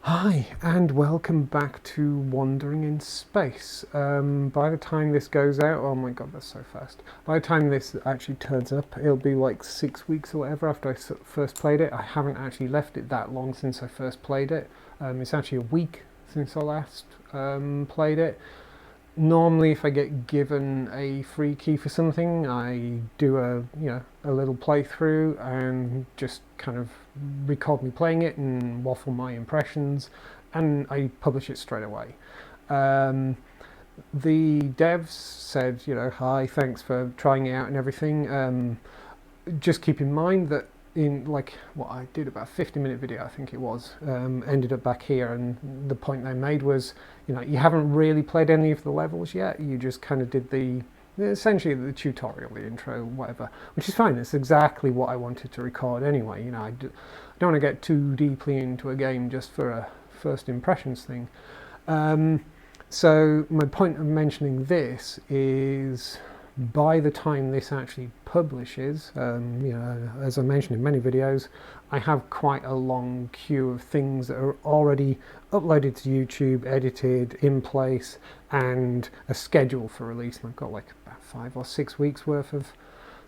Hi, and welcome back to Wandering in Space. By the time this goes out, oh my god, that's so fast. By the time this actually turns up, it'll be like 6 weeks or whatever after I first played it. I haven't actually left it that long since I first played it. It's actually a week since I last played it. Normally, if I get given a free key for something, I do a little playthrough and just kind of record me playing it and waffle my impressions, and I publish it straight away. Um, the devs said, hi, thanks for trying it out and everything. Just keep in mind that in like what I did about a 50-minute video, I think it was, ended up back here, and the point they made was, you haven't really played any of the levels yet. You just kind of did essentially the tutorial, the intro, whatever, which is fine. It's exactly what I wanted to record anyway. I don't want to get too deeply into a game just for a first impressions thing. So my point of mentioning this is, by the time this actually publishes, as I mentioned in many videos, I have quite a long queue of things that are already uploaded to YouTube, edited, in place, and a schedule for release. And I've got like about 5 or 6 weeks worth of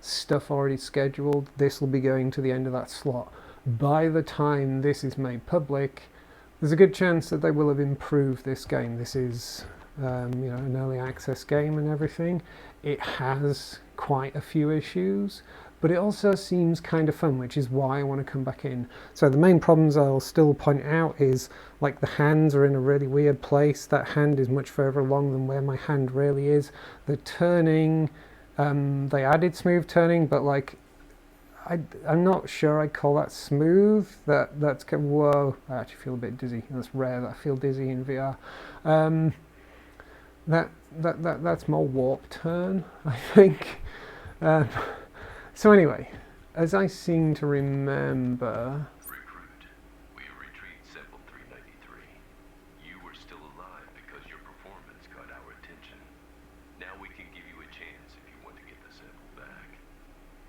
stuff already scheduled. This will be going to the end of that slot. By the time this is made public, there's a good chance that they will have improved this game. This is an early access game and everything. It has quite a few issues, but it also seems kind of fun, which is why I want to come back in. So the main problems I'll still point out is, like, the hands are in a really weird place. That hand is much further along than where my hand really is. The turning, they added smooth turning, but like, I'm not sure I call that smooth. That's whoa! I actually feel a bit dizzy. That's rare that I feel dizzy in VR. That's more warp turn, I think. So anyway, as I seem to remember. Recruit, we retrieved sample 393. You were still alive because your performance got our attention. Now we can give you a chance if you want to get the sample back.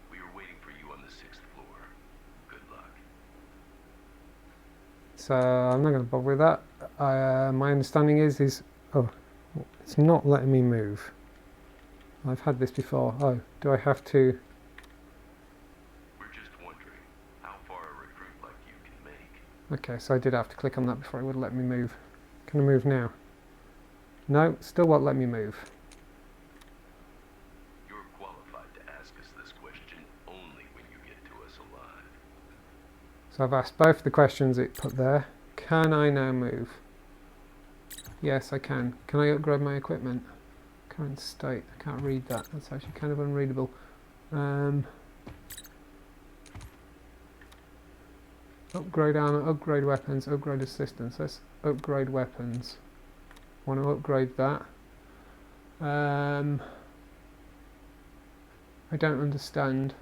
We are waiting for you on the 6th floor. Good luck. So I'm not going to bother with that. My understanding is oh, it's not letting me move. I've had this before. Oh, do I have to? We're just wondering how far a recruit like you can make. Okay, so I did have to click on that before it would let me move. Can I move now? No, still won't let me move. You're qualified to ask us this question only when you get to us alive. So I've asked both the questions it put there. Can I now move? Yes, I can. Can I upgrade my equipment? Current state. I can't read that. That's actually kind of unreadable. Upgrade armor, upgrade weapons, upgrade assistance. Let's upgrade weapons. Want to upgrade that. I don't understand.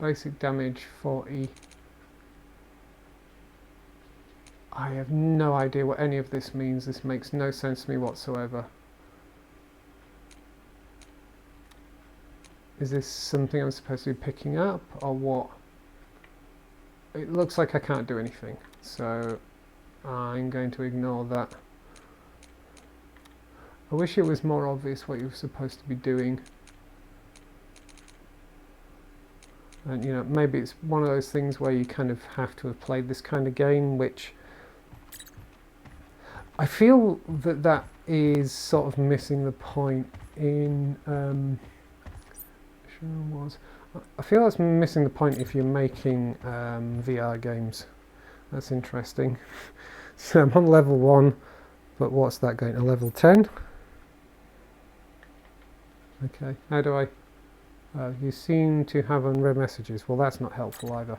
Basic damage 40. I have no idea what any of this means. This makes no sense to me whatsoever. Is this something I'm supposed to be picking up, or what? It looks like I can't do anything, so I'm going to ignore that. I wish it was more obvious what you're supposed to be doing. And maybe it's one of those things where you kind of have to have played this kind of game, which I feel that is sort of missing the point in I feel that's missing the point if you're making VR games. That's interesting. So I'm on level 1, but what's that going to level 10? Okay, how do I... you seem to have unread messages. Well, that's not helpful either.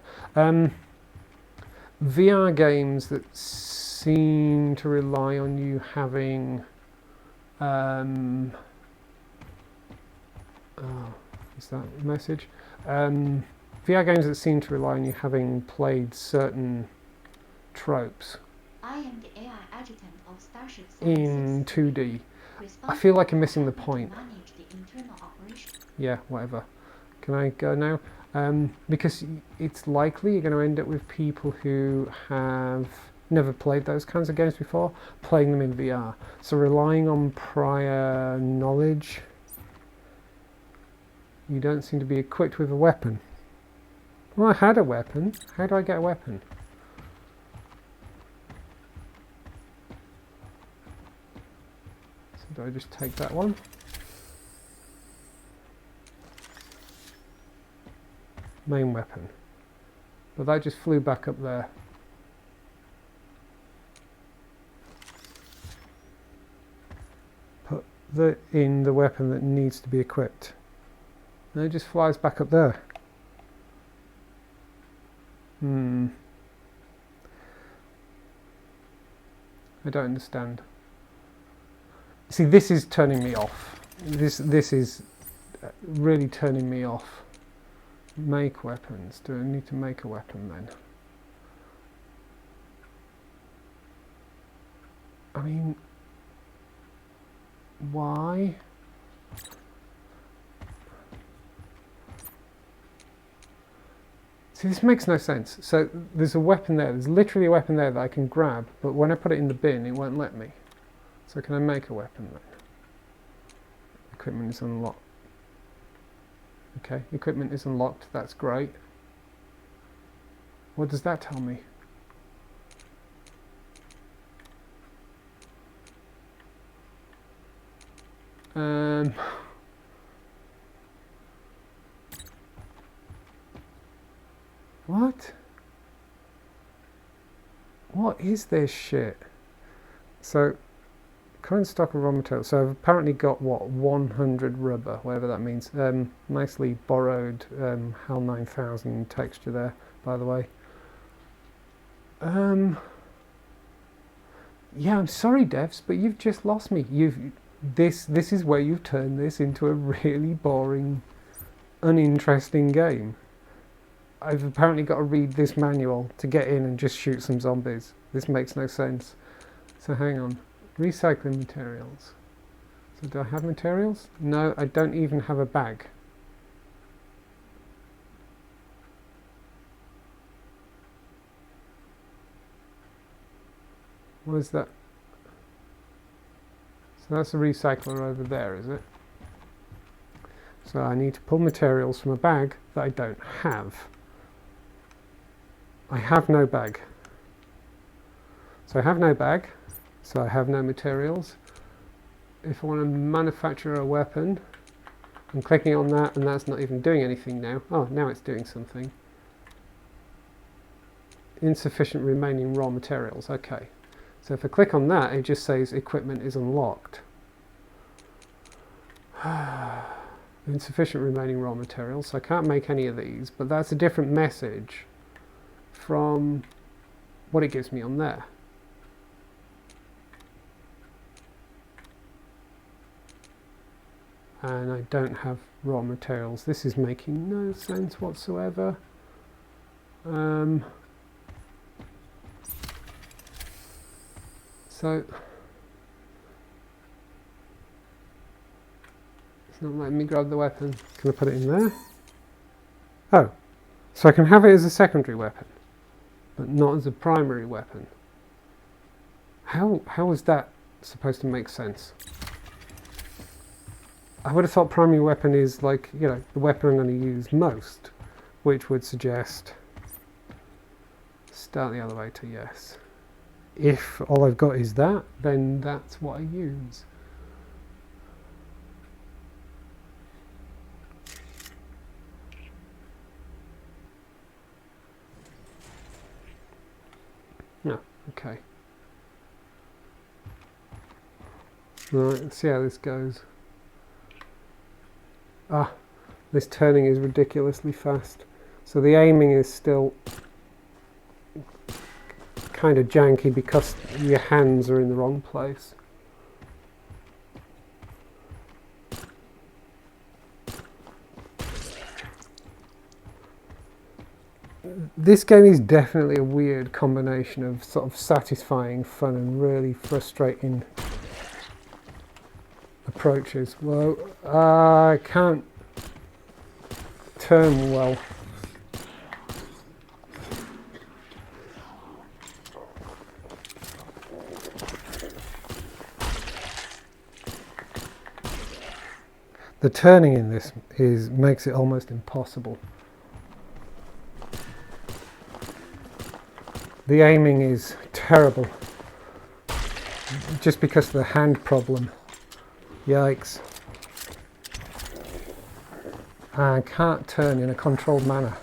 VR games that seem to rely on you having... is that a message? VR games that seem to rely on you having played certain tropes I am the AI adjutant of Starship in 2D. I feel like I'm missing the point. Manage the internal operation. Yeah, whatever. Can I go now? Because it's likely you're going to end up with people who have Never played those kinds of games before, playing them in VR. So relying on prior knowledge. You don't seem to be equipped with a weapon. Well, I had a weapon. How do I get a weapon? So do I just take that one? Main weapon. But that just flew back up there. Put in the weapon that needs to be equipped. And it just flies back up there. I don't understand. See, this is turning me off. This is really turning me off. Make weapons. Do I need to make a weapon then? I mean, why? See, this makes no sense. So there's a weapon there. There's literally a weapon there that I can grab, but when I put it in the bin, it won't let me. So can I make a weapon then? Equipment is unlocked. Okay, equipment is unlocked. That's great. What does that tell me? What? What is this shit? So, current stock of raw materials. So I've apparently got, what, 100 rubber, whatever that means. Nicely borrowed HAL 9000 texture there, by the way. Yeah, I'm sorry, devs, but you've just lost me. This is where you've turned this into a really boring, uninteresting game. I've apparently got to read this manual to get in and just shoot some zombies. This makes no sense. So hang on. Recycling materials. So do I have materials? No, I don't even have a bag. What is that? So that's a recycler over there, is it? So I need to pull materials from a bag that I don't have. I have no bag. So I have no bag, so I have no materials. If I want to manufacture a weapon, I'm clicking on that and that's not even doing anything now. Oh, now it's doing something. Insufficient remaining raw materials, okay. So if I click on that, it just says equipment is unlocked. Insufficient remaining raw materials, so I can't make any of these, but that's a different message from what it gives me on there. And I don't have raw materials. This is making no sense whatsoever. So it's not letting me grab the weapon. Can I put it in there? Oh, so I can have it as a secondary weapon, but not as a primary weapon. How is that supposed to make sense? I would have thought primary weapon is like, you know, the weapon I'm going to use most, which would suggest start the elevator, yes. If all I've got is that, then that's what I use. No, okay. Right, let's see how this goes. Ah, this turning is ridiculously fast. So the aiming is still kind of janky because your hands are in the wrong place. This game is definitely a weird combination of sort of satisfying fun and really frustrating approaches. Well, I can't turn well. the turning in this makes it almost impossible. The aiming is terrible, just because of the hand problem. Yikes. I can't turn in a controlled manner.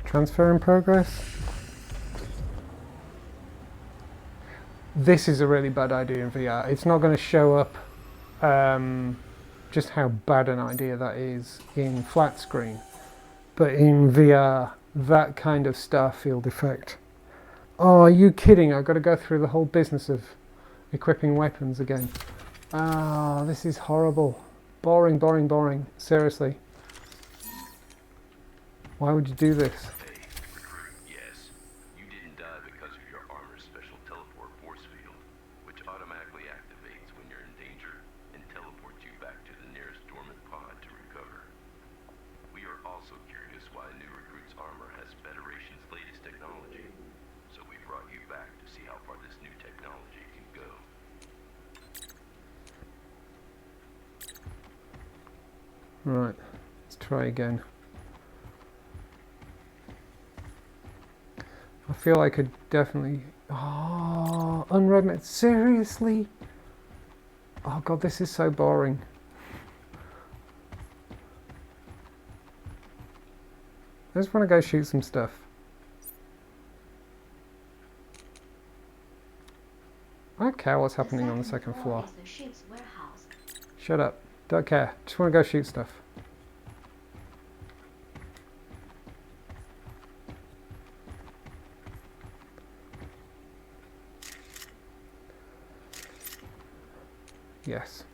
Transfer in progress. This is a really bad idea in VR. It's not going to show up just how bad an idea that is in flat screen. But in VR, that kind of star field effect. Oh, are you kidding? I've got to go through the whole business of equipping weapons again. Ah, this is horrible. Boring, boring, boring. Seriously. Why would you do this? Hey, recruit, yes. You didn't die because of your armor's special teleport force field, which automatically activates when you're in danger and teleports you back to the nearest dormant pod to recover. We are also curious why new recruit's armor has Federation's latest technology, so we brought you back to see how far this new technology can go. Right, let's try again. I feel I could definitely... Oh, unread map. Seriously? Oh god, this is so boring. I just want to go shoot some stuff. I don't care what's happening on the second floor. Is the ship's warehouse. Shut up. Don't care. Just want to go shoot stuff. Yes.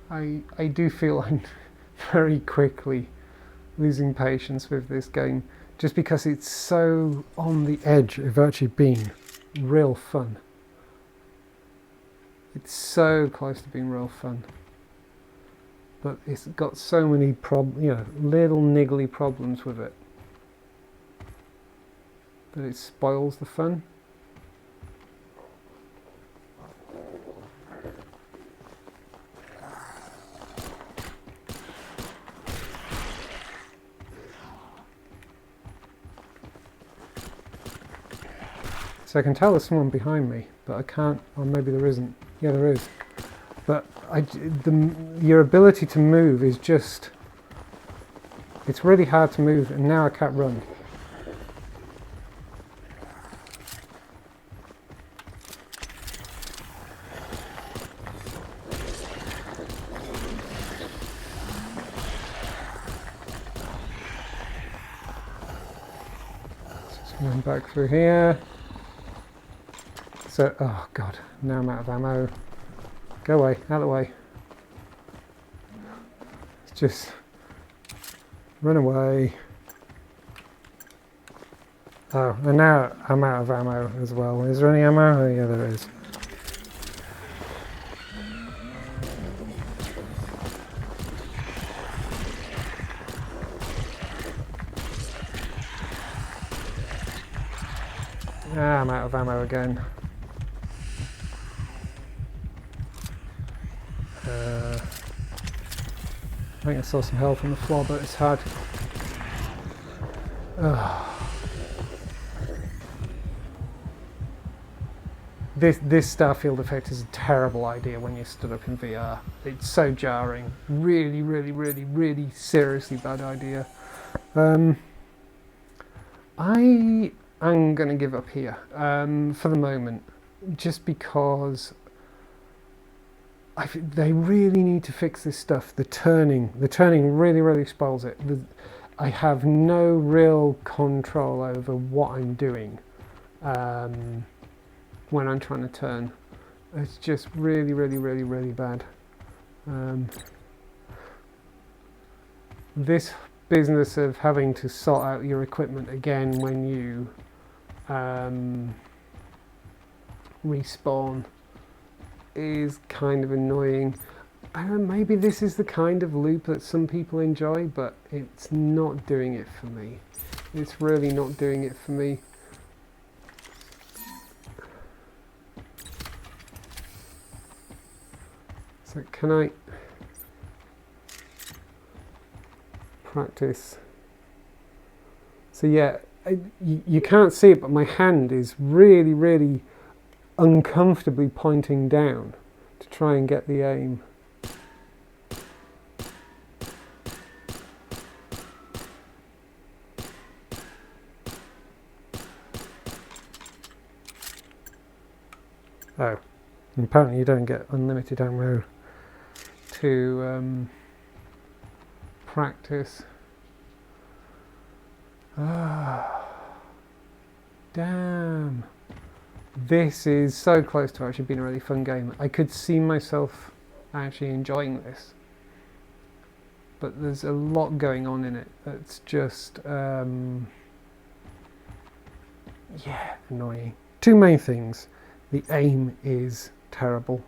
I do feel I'm very quickly losing patience with this game, just because it's so on the edge of actually being real fun. It's so close to being real fun, but it's got so many little niggly problems with it that it spoils the fun. So I can tell there's someone behind me, but I can't, or maybe there isn't. Yeah, there is. But your ability to move is just, it's really hard to move, and now I can't run. Just going back through here. So, oh god, now I'm out of ammo. Go away, out of the way. It's just run away. Oh, and now I'm out of ammo as well. Is there any ammo? Oh yeah, there is. Ah, I'm out of ammo again. I think I saw some health on the floor, but it's hard. This starfield effect is a terrible idea when you're stood up in VR. It's so jarring. Really, really, really, really seriously bad idea. I am going to give up here for the moment, just because they really need to fix this stuff. The turning really, really spoils it. I have no real control over what I'm doing when I'm trying to turn. It's just really, really, really, really bad. This business of having to sort out your equipment again when you respawn is kind of annoying. I don't know, maybe this is the kind of loop that some people enjoy, but it's not doing it for me. It's really not doing it for me. So can I practice? So yeah, you can't see it, but my hand is really, really uncomfortably pointing down to try and get the aim. Oh, and apparently you don't get unlimited ammo to practice. Ah, damn. This is so close to actually being a really fun game. I could see myself actually enjoying this. But there's a lot going on in it that's just, yeah, annoying. Two main things. The aim is terrible.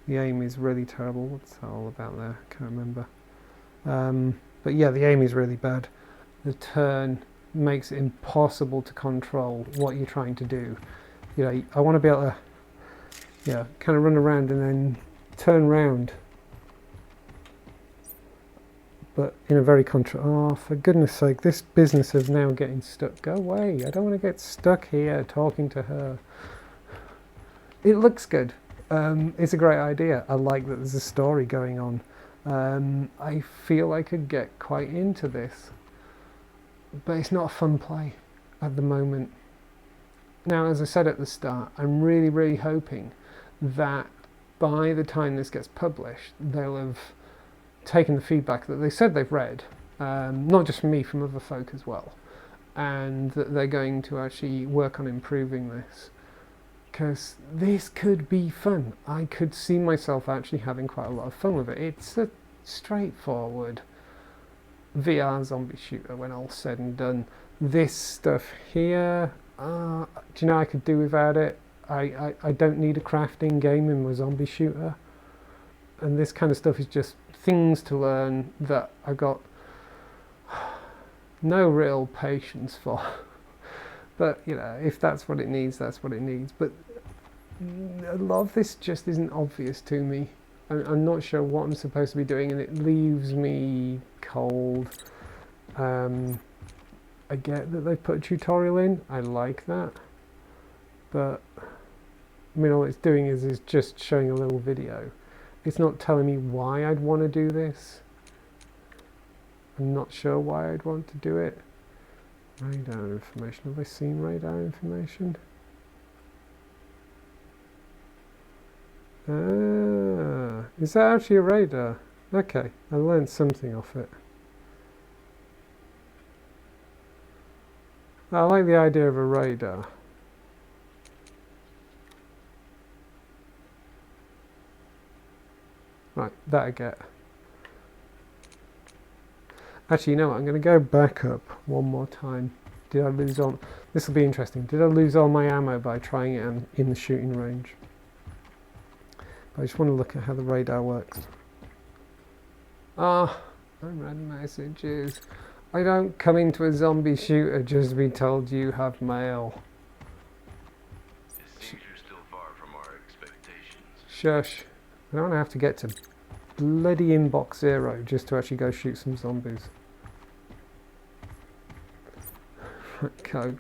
The aim is really terrible. What's that all about there? Can't remember. But yeah, the aim is really bad. The turn makes it impossible to control what you're trying to do. You know, I want to be able to, yeah, kind of run around and then turn round. But in a very oh, for goodness sake, this business of now getting stuck. Go away. I don't want to get stuck here talking to her. It looks good. It's a great idea. I like that there's a story going on. I feel I could get quite into this. But it's not a fun play at the moment. Now, as I said at the start, I'm really, really hoping that by the time this gets published, they'll have taken the feedback that they said they've read, not just from me, from other folk as well, and that they're going to actually work on improving this. Because this could be fun. I could see myself actually having quite a lot of fun with it. It's a straightforward VR zombie shooter when all's said and done. This stuff here, do you know, I could do without it. I don't need a crafting game in my zombie shooter. And this kind of stuff is just things to learn that I've got no real patience for. But, you know, if that's what it needs, that's what it needs. But a lot of this just isn't obvious to me. I'm not sure what I'm supposed to be doing, and it leaves me cold. I get that they put a tutorial in. I like that. But, I mean, all it's doing is just showing a little video. It's not telling me why I'd want to do this. I'm not sure why I'd want to do it. Radar information. Have I seen radar information? Ah, is that actually a radar? Okay, I learned something off it. I like the idea of a radar. Right, that I get. Actually, you know what? I'm going to go back up one more time. Did I lose all... This will be interesting. Did I lose all my ammo by trying it in the shooting range? But I just want to look at how the radar works. Ah, unread messages. I don't come into a zombie shooter just to be told you have mail. It seems you're still far from our expectations. Shush. I don't want to have to get to bloody inbox 0 just to actually go shoot some zombies. Go.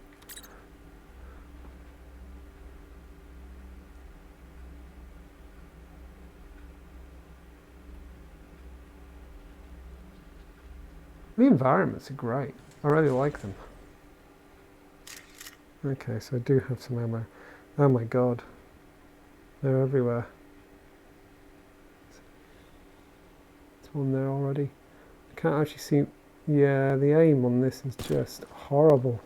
The environments are great. I really like them. Okay, so I do have some ammo. Oh my god. They're everywhere. There's one there already. I can't actually see... Yeah, the aim on this is just horrible.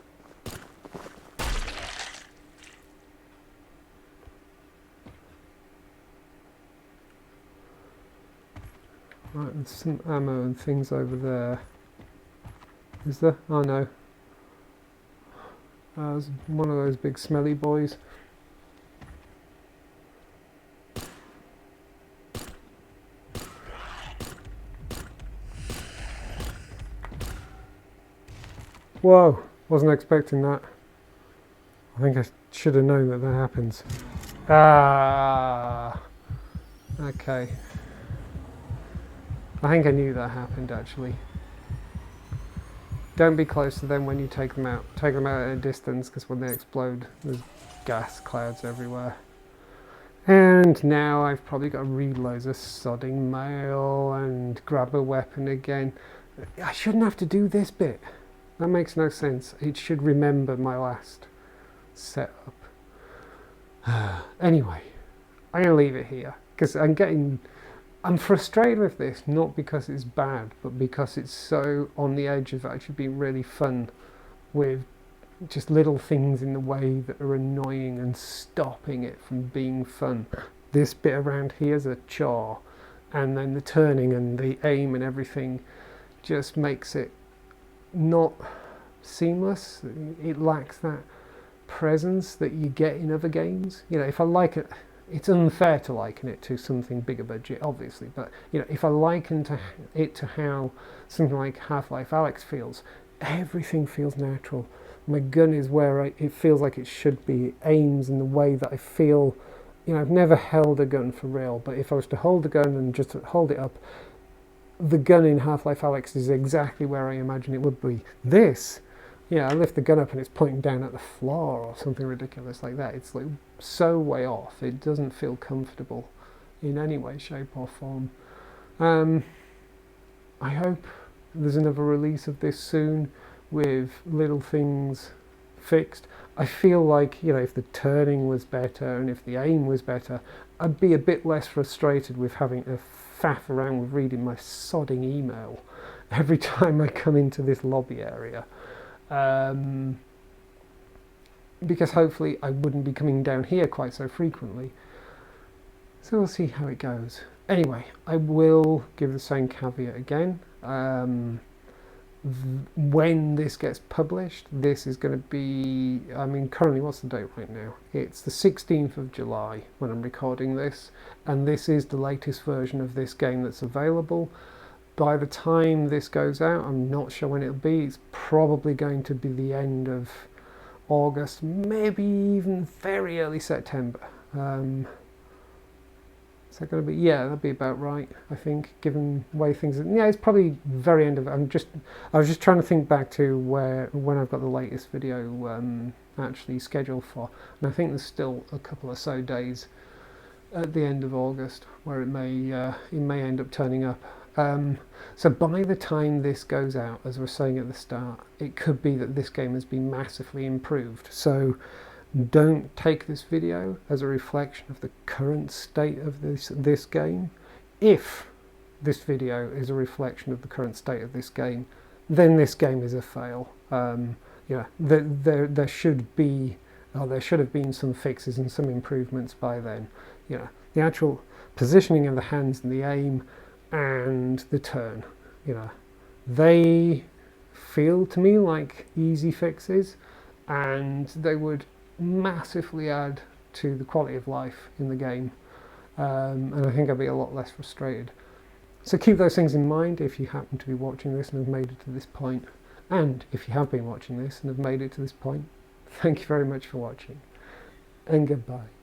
Right, there's some ammo and things over there. Is there? Oh no. There's one of those big smelly boys. Whoa, wasn't expecting that. I think I should have known that that happens. Ah, okay. I think I knew that happened actually. Don't be close to them when you take them out. Take them out at a distance, because when they explode, there's gas clouds everywhere. And now I've probably got to read loads of sodding mail and grab a weapon again. I shouldn't have to do this bit. That makes no sense. It should remember my last setup. Anyway, I'm going to leave it here, because I'm frustrated with this, not because it's bad, but because it's so on the edge of actually being really fun, with just little things in the way that are annoying and stopping it from being fun. This bit around here is a chore, and then the turning and the aim and everything just makes it not seamless. It lacks that presence that you get in other games. You know, if I like it, it's unfair to liken it to something bigger budget, obviously, but you know, if I liken it to how something like Half-Life Alyx feels, everything feels natural. My gun is where it feels like it should be. It aims in the way that I feel. You know, I've never held a gun for real, but if I was to hold a gun and just hold it up, the gun in Half-Life Alyx is exactly where I imagine it would be. This, yeah, I lift the gun up and it's pointing down at the floor or something ridiculous like that. It's like so way off. It doesn't feel comfortable in any way, shape or form. I hope there's another release of this soon with little things fixed. I feel like, you know, if the turning was better and if the aim was better, I'd be a bit less frustrated with having to faff around with reading my sodding email every time I come into this lobby area. Because hopefully I wouldn't be coming down here quite so frequently. So we'll see how it goes. Anyway, I will give the same caveat again. When this gets published, this is going to be, I mean, currently, what's the date right now? It's the 16th of July when I'm recording this, and this is the latest version of this game that's available. By the time this goes out, I'm not sure when it'll be. It's probably going to be the end of August, maybe even very early September. Is that going to be? Yeah, that'd be about right, I think, given the way things are. Yeah, it's probably very end of. I was just trying to think back to when I've got the latest video actually scheduled for, and I think there's still a couple or so days at the end of August where it may end up turning up. So by the time this goes out, as we're saying at the start, it could be that this game has been massively improved. So don't take this video as a reflection of the current state of this game. If this video is a reflection of the current state of this game, then this game is a fail. Yeah, there should have been some fixes and some improvements by then. You know, the actual positioning of the hands and the aim and the turn, you know, they feel to me like easy fixes, and they would massively add to the quality of life in the game, and I think I'd be a lot less frustrated. So keep those things in mind if you happen to be watching this and have made it to this point, and if you have been watching this and have made it to this point, thank you very much for watching, and goodbye.